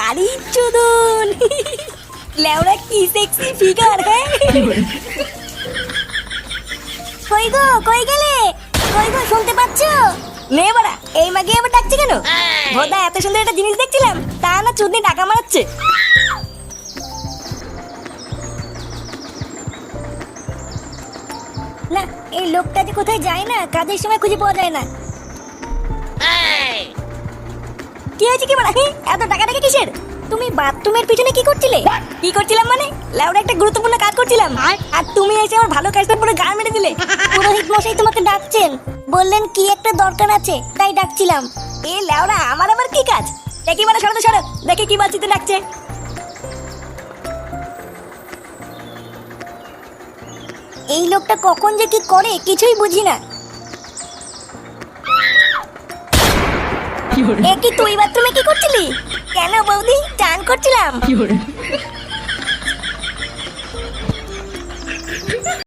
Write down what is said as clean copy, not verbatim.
আরে চোদন, লেওড়া কি সেক্সি ফিগার। হ্যাঁ কই গো, কই গেলে? কই গো, শুনতে পাচ্ছ? নে বাড়া, এই মাগে আবার ডাকছে কেন? ভোদা, এত সুন্দর একটা জিনিস দেখছিলাম, তা না চুদনি টাকা মারাচ্ছে। না, এই লোকটা যে কোথায় যায় না, কাজের সময় খুঁজে পাওয়া যায় না। কি হয়েছে কি বাড়া? এত টাকা টাকা কিসের? তুমি বাথরুমের পিছনে কি করছিলে? কি করছিলাম মানে? লেওড়া একটা গুরুত্বপূর্ণ কাজ করছিলাম, আর তুমি এসে আমার ভালো কাজটা পুরো গাল মেরে দিলে। পুরোহিত মশাই তোমাকে ডাকছেন, বললেন কি একটা দরকার আছে, তাই ডাকছিলাম। এ লেওড়া, আমার আবার কি কাজ? দেখি মানে, সরো তো সরো, দেখি কি বাচ্চিতে ডাকছে। এই লোকটা কখন যে কি করে কিছুই বুঝি না। এ কি তুই বাথরুমে কি করছিলি? কেন বৌদি, চান করছিলাম।